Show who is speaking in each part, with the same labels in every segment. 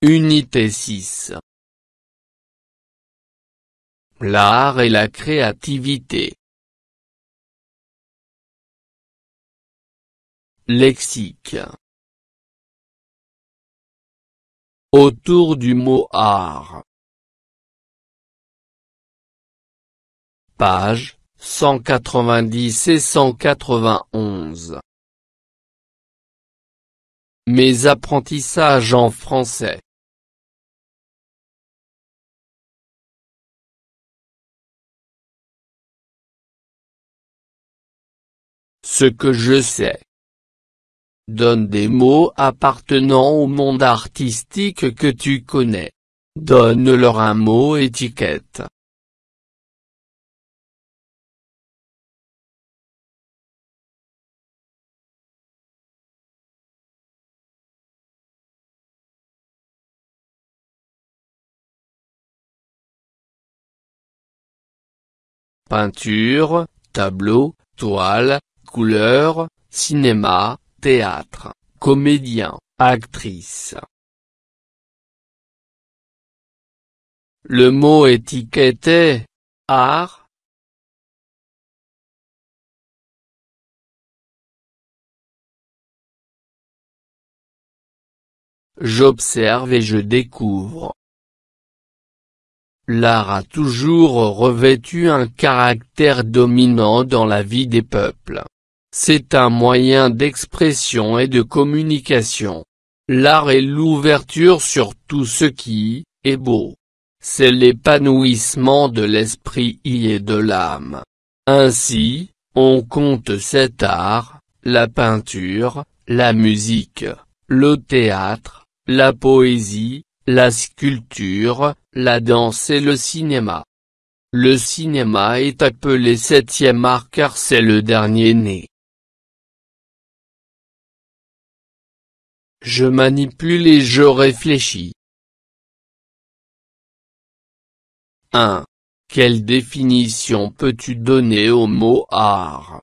Speaker 1: Unité 6. L'art et la créativité. Lexique. Autour du mot art. Pages 190 et 191. Mes apprentissages en français. Ce que je sais. Donne des mots appartenant au monde artistique que tu connais. Donne-leur un mot étiquette. Peinture, tableau, toile, couleur, cinéma, théâtre, comédien, actrice. Le mot étiquette est art. J'observe et je découvre. L'art a toujours revêtu un caractère dominant dans la vie des peuples. C'est un moyen d'expression et de communication. L'art est l'ouverture sur tout ce qui est beau. C'est l'épanouissement de l'esprit et de l'âme. Ainsi, on compte cet art, la peinture, la musique, le théâtre, la poésie, la sculpture, la danse et le cinéma. Le cinéma est appelé septième art car c'est le dernier né. Je manipule et je réfléchis. 1. Quelle définition peux-tu donner au mot art?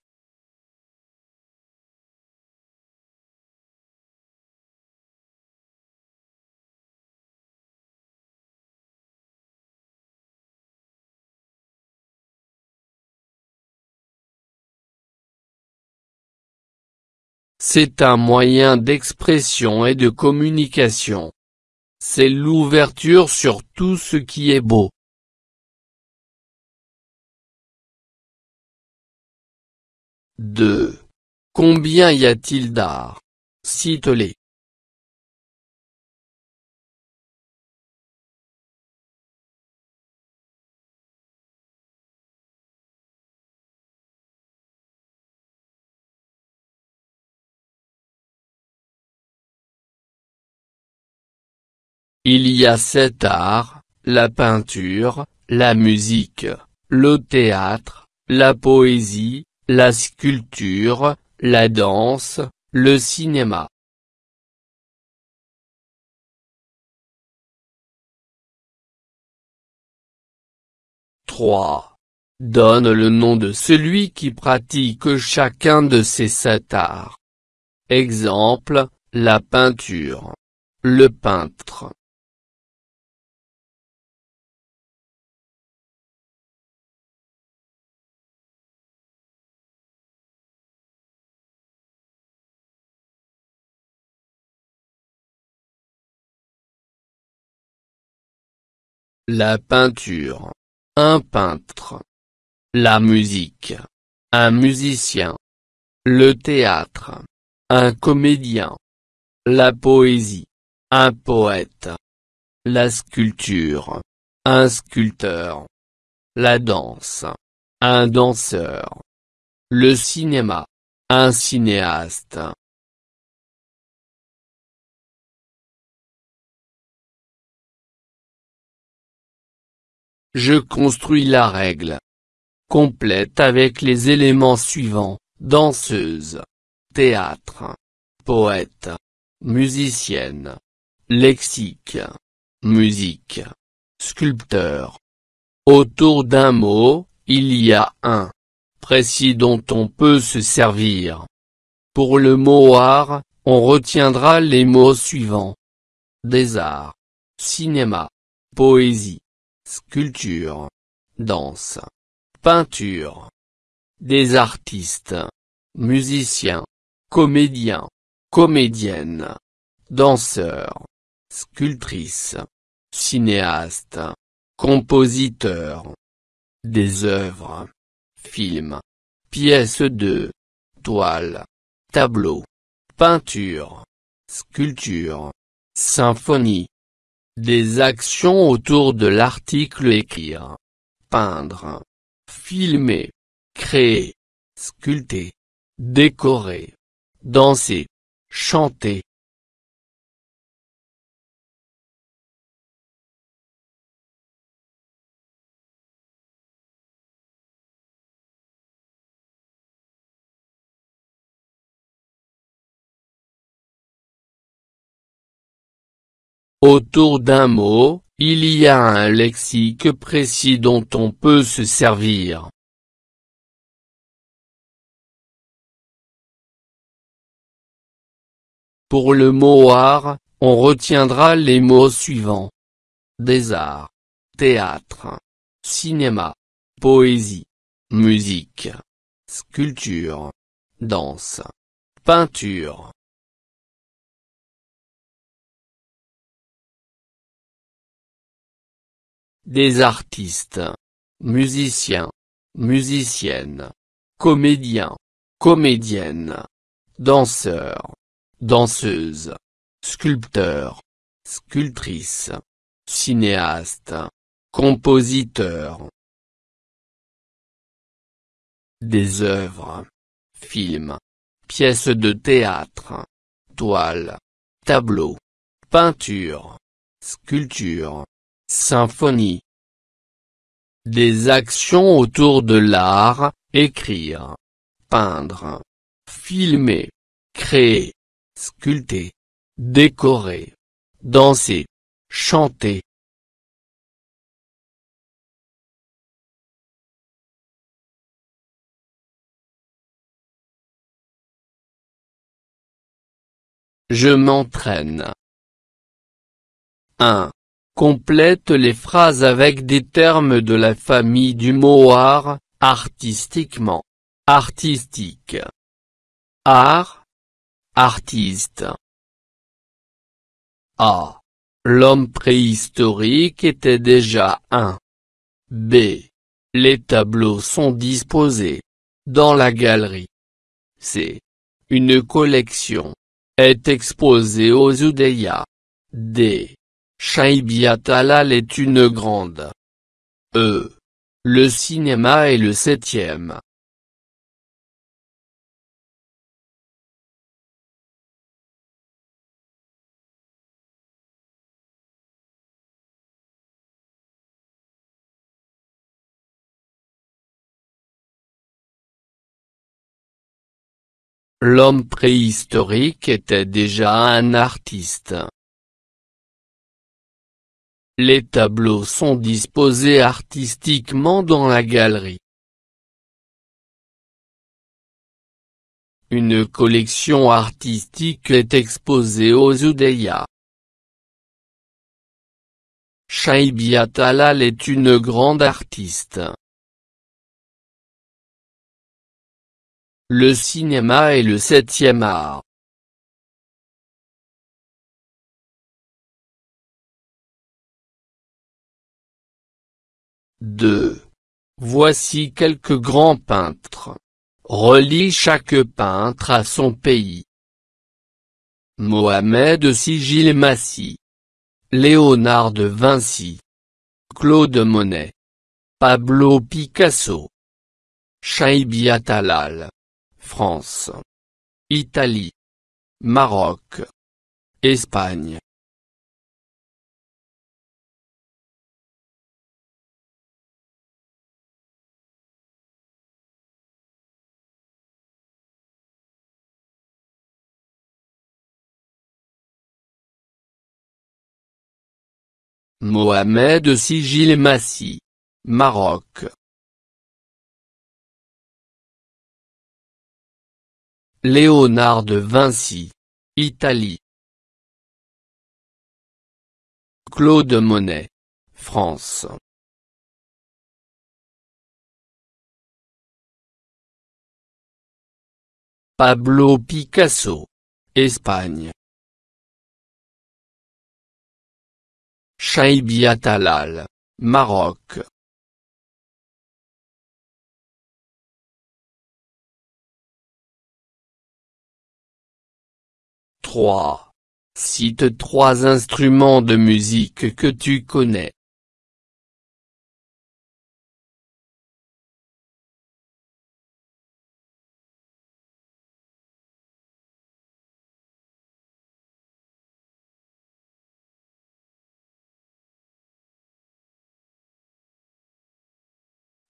Speaker 1: C'est un moyen d'expression et de communication. C'est l'ouverture sur tout ce qui est beau. 2. Combien y a-t-il d'art? Cite-les. Il y a 7 arts, la peinture, la musique, le théâtre, la poésie, la sculpture, la danse, le cinéma. 3. Donne le nom de celui qui pratique chacun de ces 7 arts. Exemple, la peinture. Le peintre. La peinture. Un peintre. La musique. Un musicien. Le théâtre. Un comédien. La poésie. Un poète. La sculpture. Un sculpteur. La danse. Un danseur. Le cinéma. Un cinéaste. Je construis la règle complète avec les éléments suivants. danseuse, théâtre, poète, musicienne, lexique, musique, sculpteur. Autour d'un mot, il y a un précis dont on peut se servir. Pour le mot art, on retiendra les mots suivants. Des arts, cinéma, poésie, sculpture, danse, peinture. Des artistes, musiciens, comédiens, comédiennes, danseurs, sculptrices, cinéastes, compositeurs. Des œuvres, films, pièces de toile, tableaux, peinture, sculpture, symphonie. Des actions autour de l'article écrire, peindre, filmer, créer, sculpter, décorer, danser, chanter. Autour d'un mot, il y a un lexique précis dont on peut se servir. Pour le mot art, on retiendra les mots suivants. Des arts, théâtre, cinéma, poésie, musique, sculpture, danse, peinture. Des artistes, musiciens, musiciennes, comédiens, comédiennes, danseurs, danseuses, sculpteurs, sculptrices, cinéastes, compositeurs. Des œuvres, films, pièces de théâtre, toiles, tableaux, peintures, sculptures, symphonie. Des actions autour de l'art, écrire, peindre, filmer, créer, sculpter, décorer, danser, chanter. Je m'entraîne. 1. Complète les phrases avec des termes de la famille du mot art, artistiquement, artistique. Art, artiste. A. L'homme préhistorique était déjà un. B. Les tableaux sont disposés dans la galerie. C. Une collection est exposée aux Oudeyas. D. Shaibiat Halal est une grande. E. Le cinéma est le 7e. L'homme préhistorique était déjà un artiste. Les tableaux sont disposés artistiquement dans la galerie. Une collection artistique est exposée aux Oudeyas. Shaibiat Halal est une grande artiste. Le cinéma est le 7e art. Deux. Voici quelques grands peintres. Relie chaque peintre à son pays. Mohamed Sigil Massi. Léonard de Vinci. Claude Monet. Pablo Picasso. Shaibiat Halal. France. Italie. Maroc. Espagne. Mohamed Sigil Massi, Maroc. Léonard de Vinci, Italie. Claude Monet, France. Pablo Picasso, Espagne. Chaibi Talal, Maroc. Cite 3 instruments de musique que tu connais.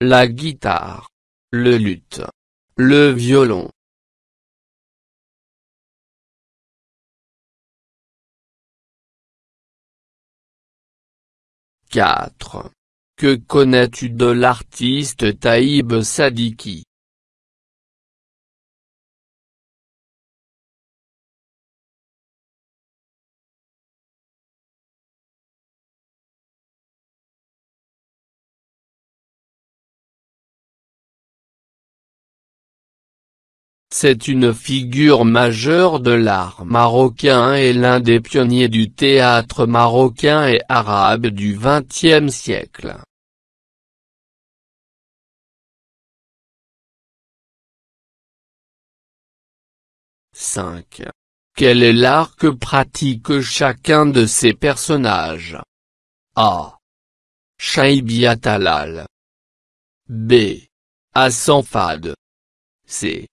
Speaker 1: La guitare, le luth, le violon. 4. Que connais-tu de l'artiste Taïb Sadiki? C'est une figure majeure de l'art marocain et l'un des pionniers du théâtre marocain et arabe du XXe siècle. Quel est l'art que pratique chacun de ces personnages? A. Chaibi Talal. B. Hassan Fad. C.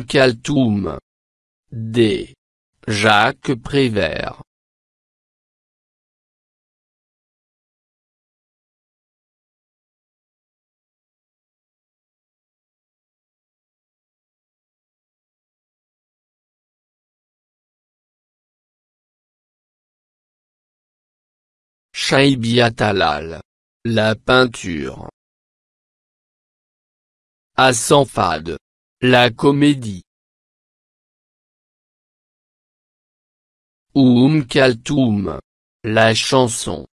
Speaker 1: Kaltoum. D. Jacques Prévert. Chaibi Talal. La peinture. Hassan Fad. La comédie. Kaltoum. La chanson.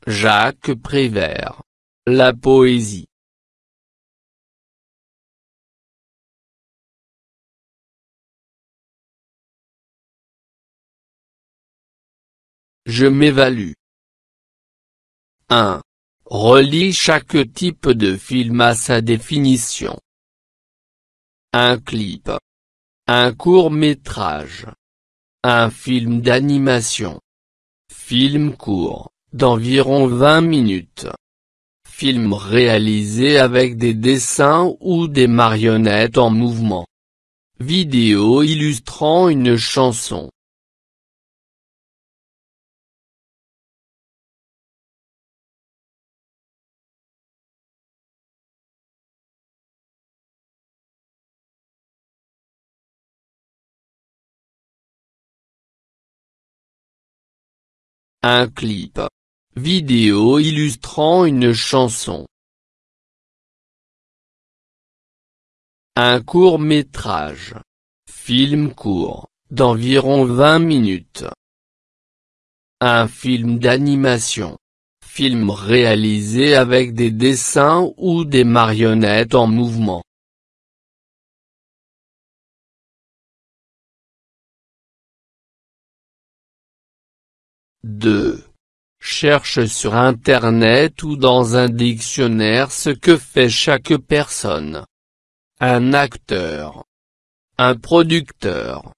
Speaker 1: Jacques Prévert. La poésie. Je m'évalue. 1. Relis chaque type de film à sa définition. Un clip. Un court-métrage. Un film d'animation. Film court, d'environ 20 minutes. Film réalisé avec des dessins ou des marionnettes en mouvement. Vidéo illustrant une chanson. Un clip. Vidéo illustrant une chanson. Un court-métrage. Film court, d'environ 20 minutes. Un film d'animation. Film réalisé avec des dessins ou des marionnettes en mouvement. Cherche sur Internet ou dans un dictionnaire ce que fait chaque personne. Un acteur. Un producteur.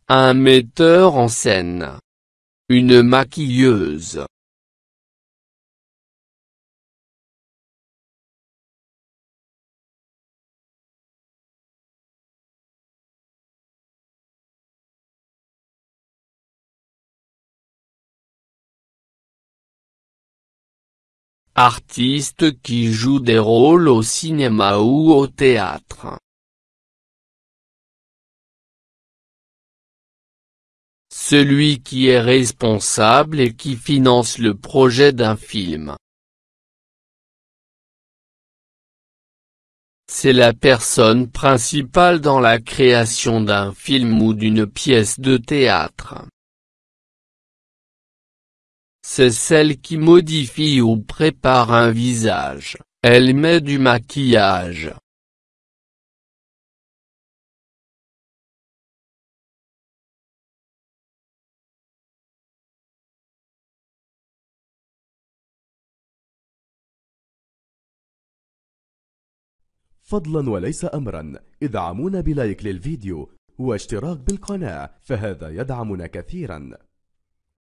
Speaker 1: Un metteur en scène. Une maquilleuse. Artiste qui joue des rôles au cinéma ou au théâtre. celui qui est responsable et qui finance le projet d'un film. C'est la personne principale dans la création d'un film ou d'une pièce de théâtre. C'est celle qui modifie ou prépare un visage. Elle met du maquillage.
Speaker 2: فضلا وليس أمرا ادعمونا بلايك للفيديو واشتراك بالقناة، فهذا يدعمنا كثيرا.